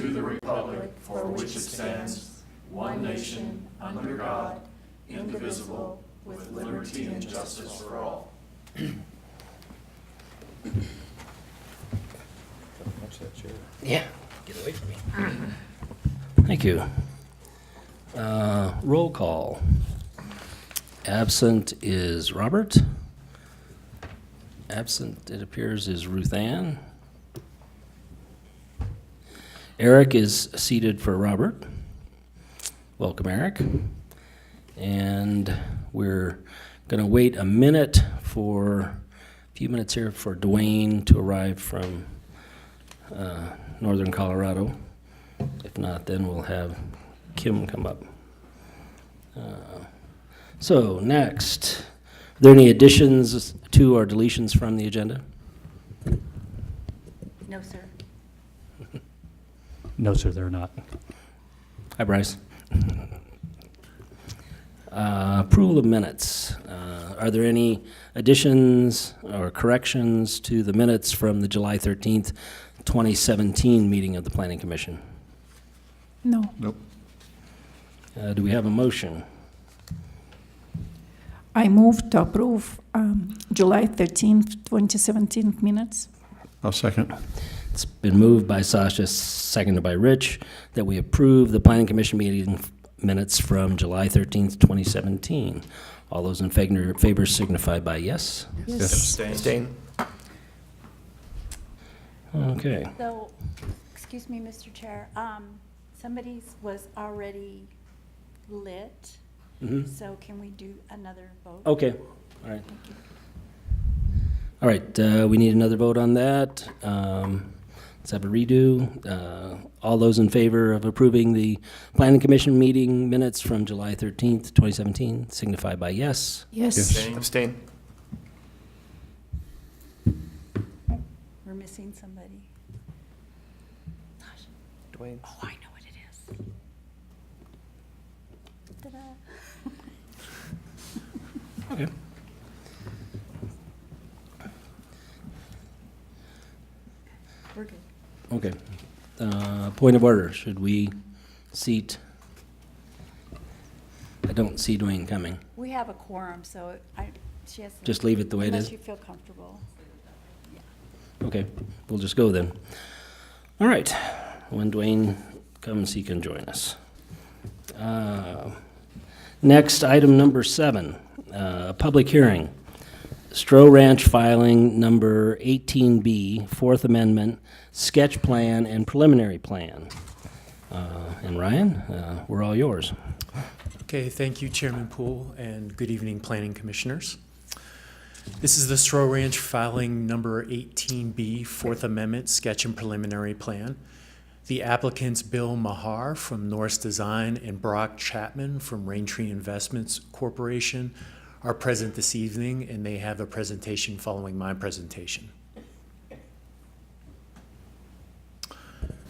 to the republic for which it stands, one nation, under God, indivisible, with liberty and justice for all. Yeah, get away from me. Thank you. Roll call. Absent is Robert. Absent, it appears, is Ruth Ann. Eric is seated for Robert. Welcome, Eric. And we're going to wait a few minutes here for Dwayne to arrive from northern Colorado. If not, then we'll have Kim come up. So next, are there any additions to or deletions from the agenda? No, sir. No, sir, they're not. Hi, Bryce. Approval of minutes. Are there any additions or corrections to the minutes from the July 13th, 2017 meeting of the Planning Commission? No. Nope. Do we have a motion? I move to approve July 13th, 2017 minutes. I'll second. It's been moved by Sasha, seconded by Rich, that we approve the Planning Commission meeting minutes from July 13th, 2017. All those in favor signify by yes. Yes. Abstain. Okay. So, excuse me, Mr. Chair, somebody's was already lit, so can we do another vote? Okay. All right. All right. We need another vote on that. Let's have a redo. All those in favor of approving the Planning Commission meeting minutes from July 13th, 2017 signify by yes. Yes. Abstain. We're missing somebody. Dwayne. Oh, I know what it is. Ta-da. Okay. We're good. Okay. Point of order. Should we seat? I don't see Dwayne coming. We have a quorum, so she has. Just leave it the way it unless is? you feel comfortable. Okay, we'll just go then. All right, when Dwayne comes, he can join us. Next, item number 7, public hearing. Stroh Ranch filing number 18B, Fourth Amendment, sketch plan and preliminary plan. And Ryan, we're all yours. Okay, thank you, Chairman Poole, and good evening, Planning Commissioners. This is the Stroh Ranch filing number 18B, Fourth Amendment, sketch and preliminary plan. The applicants Bill Mahar from Norris Design and Brock Chapman from Raintree Investments Corporation are present this evening, and they have a presentation following my presentation.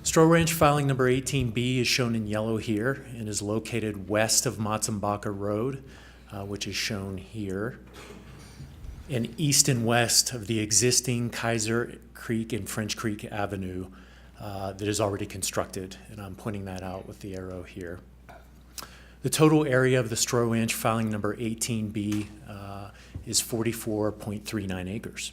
Stroh Ranch filing number 18B is shown in yellow here and is located west of Matsumbaka Road, which is shown here, and east and west of the existing Kaiser Creek and French Creek Avenue that is already constructed, and I'm pointing that out with the arrow here. The total area of the Stroh Ranch filing number 18B is 44.39 acres.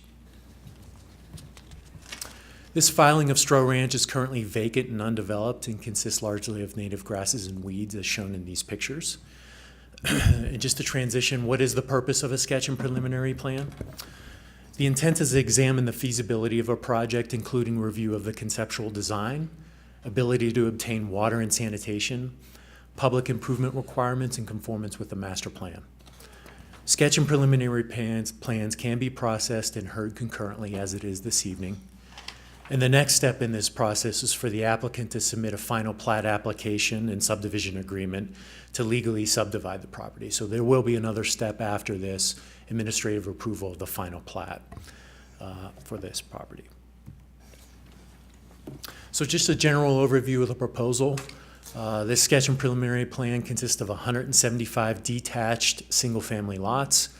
This filing of Stroh Ranch is currently vacant and undeveloped and consists largely of native grasses and weeds as shown in these pictures. And just to transition, what is the purpose of a sketch and preliminary plan? The intent is to examine the feasibility of a project, including review of the conceptual design, ability to obtain water and sanitation, public improvement requirements, and conformance with the master plan. Sketch and preliminary plans can be processed and heard concurrently as it is this evening. And the next step in this process is for the applicant to submit a final plat application and subdivision agreement to legally subdivide the property. So there will be another step after this, administrative approval of the final plat for this property. So just a general overview of the proposal. This sketch and preliminary plan consists of 175 detached single-family lots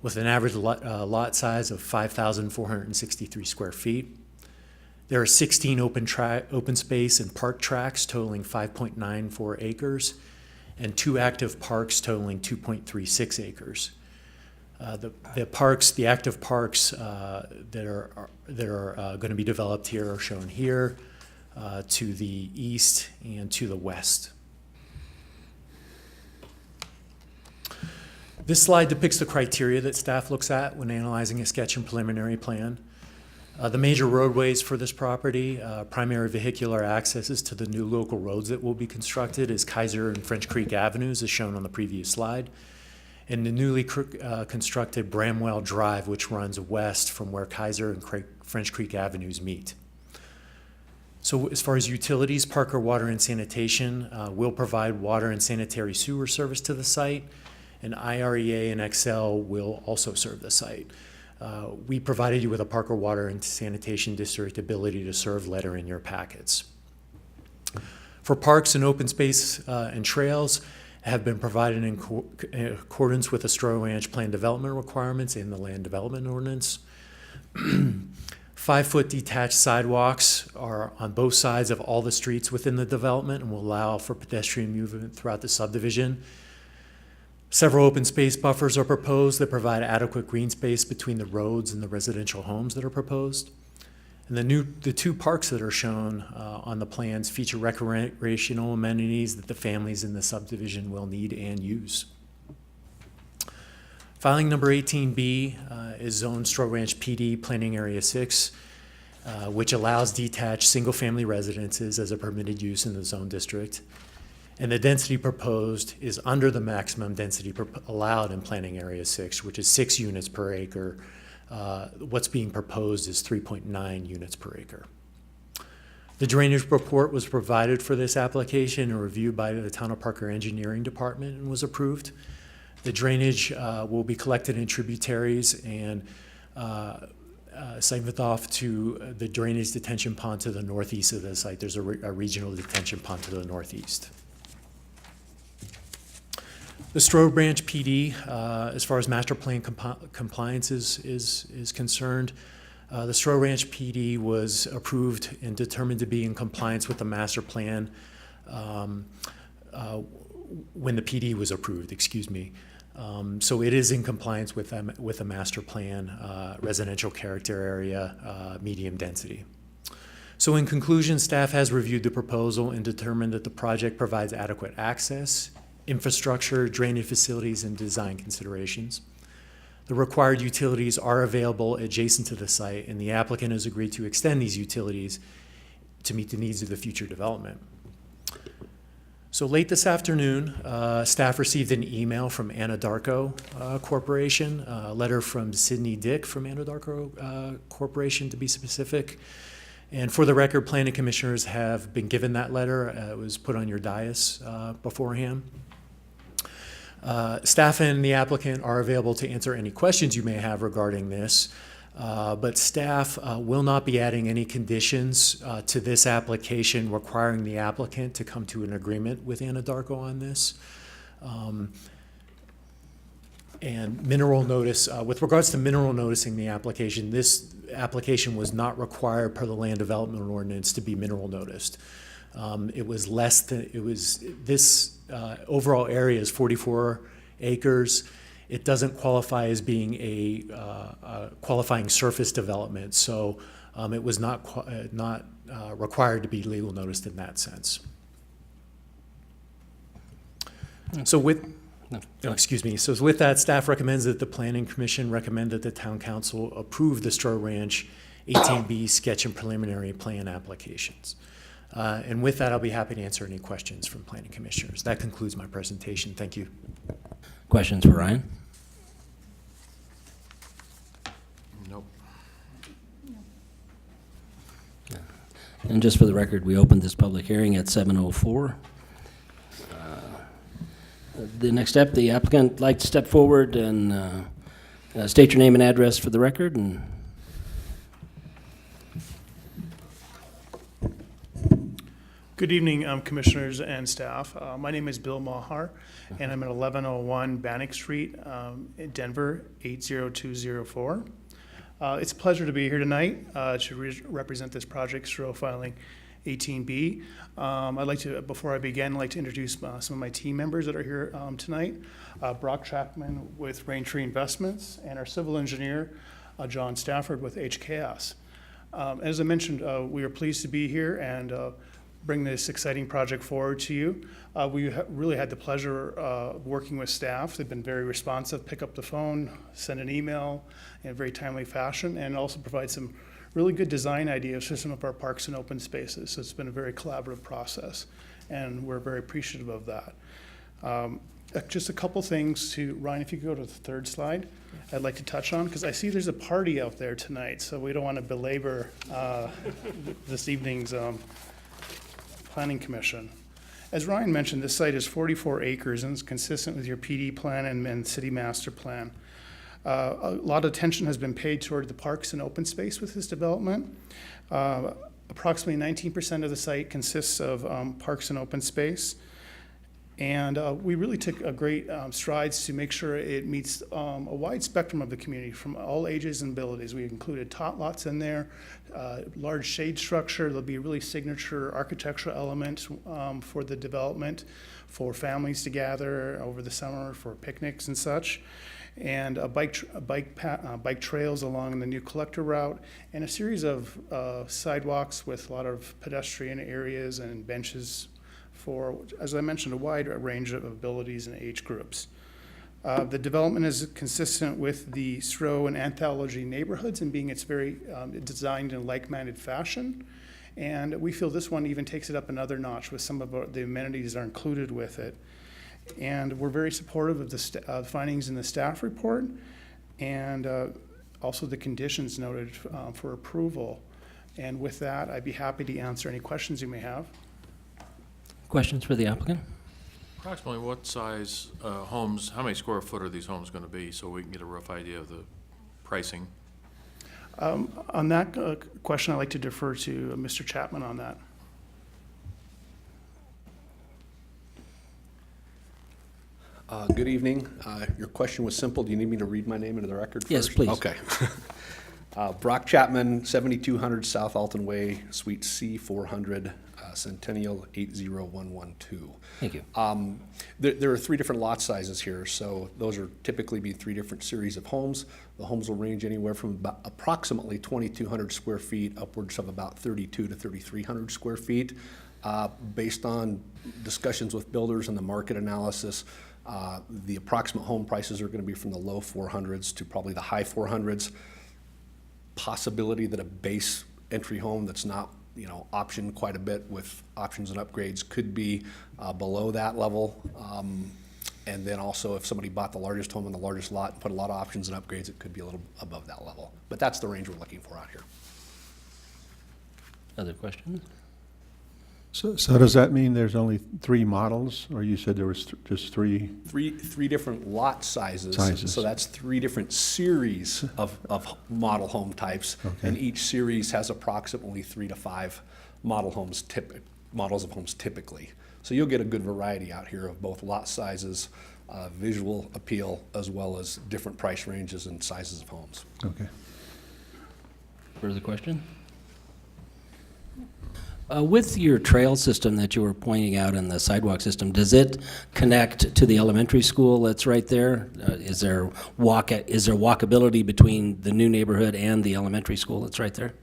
with an average lot size of 5,463 square feet. There are 16 open space and park tracks totaling 5.94 acres and 2 active parks totaling 2.36 acres. The active parks that are going to be developed here are shown here to the east and to the west. This slide depicts the criteria that staff looks at when analyzing a sketch and preliminary plan. The major roadways for this property, primary vehicular accesses to the new local roads that will be constructed is Kaiser and French Creek Avenues, as shown on the previous slide, and the newly constructed Bramwell Drive, which runs west from where Kaiser and French Creek Avenues meet. So as far as utilities, Parker Water and Sanitation will provide water and sanitary sewer service to the site, and IREA and Excel will also serve the site. We provided you with a Parker Water and Sanitation District ability to serve letter in your packets. For parks and open space and trails have been provided in accordance with the Stroh Ranch plan development requirements in the land development ordinance. 5-foot detached sidewalks are on both sides of all the streets within the development and will allow for pedestrian movement throughout the subdivision. Several open space buffers are proposed that provide adequate green space between the roads and the residential homes that are proposed. And the 2 parks that are shown on the plans feature recreational amenities that the families in the subdivision will need and use. Filing number 18B is zoned Stroh Ranch PD Planning Area 6, which allows detached single-family residences as a permitted use in the zone district. And the density proposed is under the maximum density allowed in Planning Area 6, which is 6 units per acre. What's being proposed is 3.9 units per acre. The drainage report was provided for this application and reviewed by the Town of Parker Engineering Department and was approved. The drainage will be collected in tributaries and siphoned off to the drainage detention pond to the northeast of the site. There's a regional detention pond to the northeast. The Stroh Ranch PD, as far as master plan compliance is concerned, the Stroh Ranch PD was approved and determined to be in compliance with the master plan when the PD was approved, excuse me. So it is in compliance with the master plan, residential character area, medium density. So in conclusion, staff has reviewed the proposal and determined that the project provides adequate access, infrastructure, drainage facilities, and design considerations. The required utilities are available adjacent to the site, and the applicant has agreed to extend these utilities to meet the needs of the future development. So late this afternoon, staff received an email from Anadarko Corporation, a letter from Sidney Dick from Anadarko Corporation to be specific. And for the record, planning commissioners have been given that letter. It was put on your dais beforehand. Staff and the applicant are available to answer any questions you may have regarding this, but staff will not be adding any conditions to this application requiring the applicant to come to an agreement with Anadarko on this. And mineral notice, with regards to mineral noticing the application, this application was not required per the land development ordinance to be mineral noticed. It was less than, this overall area is 44 acres. It doesn't qualify as being a qualifying surface development, so it was not required to be legal noticed in that sense. So with, excuse me, so with that, staff recommends that the Planning Commission recommend that the Town Council approve the Stroh Ranch 18B sketch and preliminary plan applications. And with that, I'll be happy to answer any questions from planning commissioners. That concludes my presentation. Thank you. Questions for Ryan? Nope. And just for the record, we opened this public hearing at 7:04. The next step, the applicant would like to step forward and state your name and address for the record. And Good evening, commissioners and staff. My name is Bill Mahar, and I'm at 1101 Bannock Street in Denver, 80204. It's a pleasure to be here tonight to represent this project, Stroh filing 18B. I'd like to, before I begin, I'd like to introduce some of my team members that are here tonight. Brock Chapman with Raintree Investments, and our civil engineer, John Stafford with HKS. As I mentioned, we are pleased to be here and bring this exciting project forward to you. We really had the pleasure of working with staff. They've been very responsive, pick up the phone, send an email in a very timely fashion, and also provide some really good design ideas for some of our parks and open spaces. So it's been a very collaborative process, and we're very appreciative of that. Just a couple things to, Ryan, if you could go to the third slide, I'd like to touch on, because I see there's a party out there tonight, so we don't want to belabor this evening's Planning Commission. As Ryan mentioned, this site is 44 acres and is consistent with your PD plan and city master plan. A lot of attention has been paid toward the parks and open space with this development. Approximately 19% of the site consists of parks and open space. And we really took a great strides to make sure it meets a wide spectrum of the community from all ages and abilities. We included tot lots in there, large shade structure. There'll be a really signature architectural element for the development for families to gather over the summer for picnics and such. And bike trails along the new collector route, and a series of sidewalks with a lot of pedestrian areas and benches for, as I mentioned, a wide range of abilities and age groups. The development is consistent with the Stroh and Anthology neighborhoods in being it's very designed in a like-minded fashion. And we feel this one even takes it up another notch with some of the amenities that are included with it. And we're very supportive of the findings in the staff report and also the conditions noted for approval. And with that, I'd be happy to answer any questions you may have. Questions for the applicant? Approximately what size homes, how many square foot are these homes going to be, so we can get a rough idea of the pricing? On that question, I'd like to defer to Mr. Chapman on that. Good evening. Your question was simple. Do you need me to read my name into the record first? Yes, please. Okay. Brock Chapman, 7200 South Alton Way, Suite C, 400, Centennial 80112. Thank you. There are three different lot sizes here, so those are typically be three different series of homes. The homes will range anywhere from about approximately 2,200 square feet upwards of about 3,200 to 3,300 square feet. Based on discussions with builders and the market analysis, the approximate home prices are going to be from the low 400s to probably the high 400s. Possibility that a base entry home that's not, optioned quite a bit with options and upgrades could be below that level. And then also if somebody bought the largest home on the largest lot and put a lot of options and upgrades, it could be a little above that level. But that's the range we're looking for out here. Other questions? So does that mean there's only three models, or you said there was just three? Three different lot sizes. Sizes. So that's three different series of model home types. Okay. And each series has approximately 3 to 5 models of homes typically. So you'll get a good variety out here of both lot sizes, visual appeal, as well as different price ranges and sizes of homes. Okay. Further question? With your trail system that you were pointing out and the sidewalk system, does it connect to the elementary school that's right there? Is there walkability between the new neighborhood and the elementary school that's right there?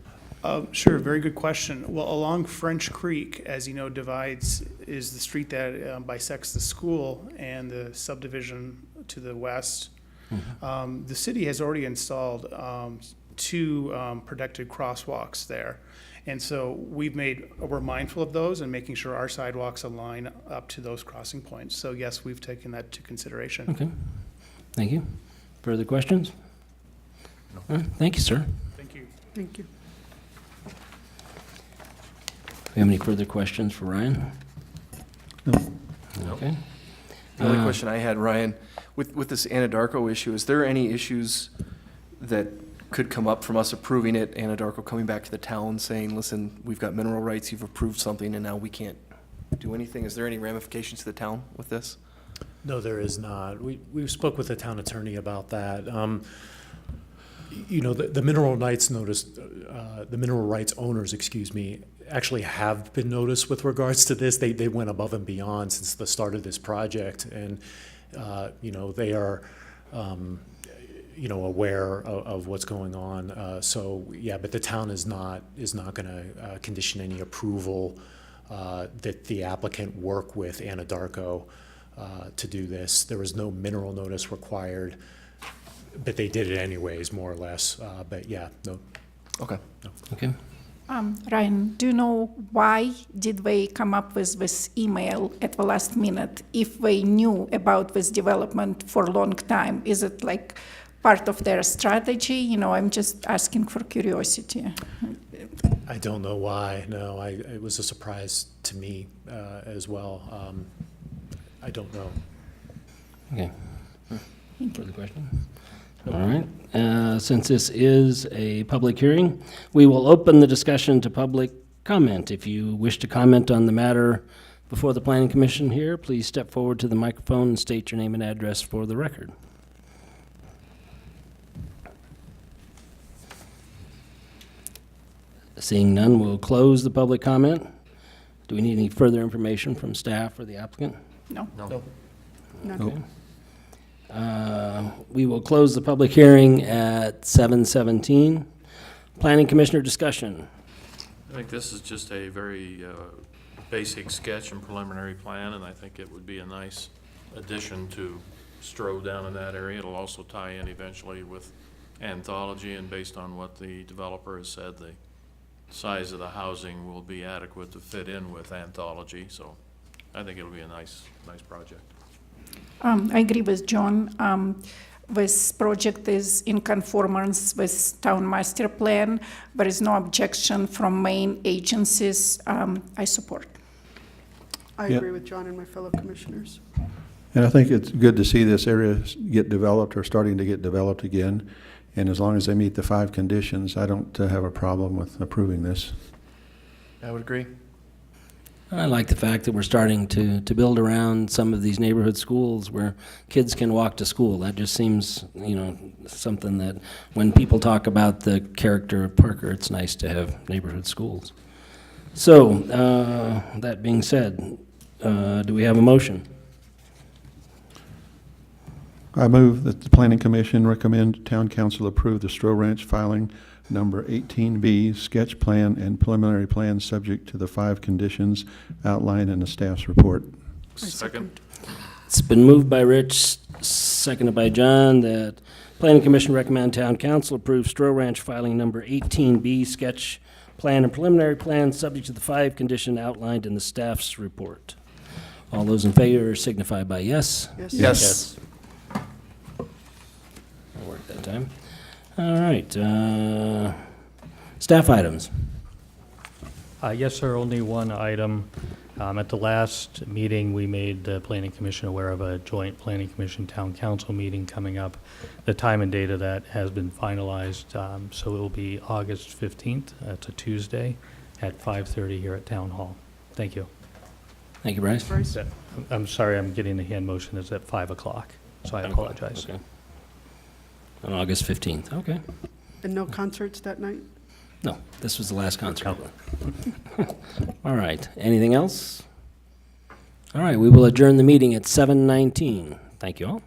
Sure, very good question. Well, along French Creek, as you know, divides is the street that bisects the school and the subdivision to the west. Mm-hmm. The city has already installed 2 protected crosswalks there. And so we're mindful of those and making sure our sidewalks align up to those crossing points. So yes, we've taken that to consideration. Okay, thank you. Further questions? No. All right, thank you, sir. Thank you. Thank you. We have any further questions for Ryan? No. Okay. The only question I had, Ryan, with this Anadarko issue, is there any issues that could come up from us approving it, Anadarko coming back to the town saying, listen, we've got mineral rights, you've approved something, and now we can't do anything? Is there any ramifications to the town with this? No, there is not. We spoke with the town attorney about that. You know, the mineral rights notice, the mineral rights owners, actually have been noticed with regards to this. They went above and beyond since the start of this project, and you know, they are you know, aware of what's going on. So yeah, but the town is not going to condition any approval that the applicant work with Anadarko to do this. There was no mineral notice required, but they did it anyways, more or less. But yeah, no. Okay. No. Okay. Ryan, do you know why did they come up with this email at the last minute if they knew about this development for a long time? Is it like part of their strategy? You know, I'm just asking for curiosity. I don't know why. No, it was a surprise to me as well. I don't know. Okay. Further question? All right. Since this is a public hearing, we will open the discussion to public comment. If you wish to comment on the matter before the Planning Commission here, please step forward to the microphone and state your name and address for the record. Seeing none, we'll close the public comment. Do we need any further information from staff or the applicant? No. Okay. We will close the public hearing at 7:17. Planning Commissioner discussion. I think this is just a very basic sketch and preliminary plan, and I think it would be a nice addition to Stroh down in that area. It'll also tie in eventually with Anthology, and based on what the developer has said, the size of the housing will be adequate to fit in with Anthology, so I think it'll be a nice project. I agree with John. This project is in conformance with town master plan. There is no objection from main agencies. I support. I Yeah. agree with John and my fellow commissioners. And I think it's good to see this area get developed or starting to get developed again. And as long as they meet the 5 conditions, I don't have a problem with approving this. I would agree. I like the fact that we're starting to build around some of these neighborhood schools where kids can walk to school. That just seems, you know, something that when people talk about the character of Parker, it's nice to have neighborhood schools. So, that being said, do we have a motion? I move that the Planning Commission recommend Town Council approve the Stroh Ranch filing number 18B, sketch plan and preliminary plan subject to the 5 conditions outlined in the staff's report. Second. It's been moved by Rich, seconded by John, that Planning Commission recommend Town Council approve Stroh Ranch filing number 18B, sketch plan and preliminary plan subject to the 5 conditions outlined in the staff's report. All those in favor signify by yes. Yes. Yes. That worked that time. All right. Staff items. Yes, sir, only one item. At the last meeting, we made the Planning Commission aware of a joint Planning Commission Town Council meeting coming up. The time and date of that has been finalized, so it will be August 15th. It's a Tuesday at 5:30 here at Town Hall. Thank you. Thank you, Bryce. Bryce? I'm sorry, I'm getting the hand motion. It's at 5 o'clock, so I apologize. Okay. On August 15th, okay. And no concerts that night? No, this was the last concert. All right, anything else? All right, we will adjourn the meeting at 7:19. Thank you all.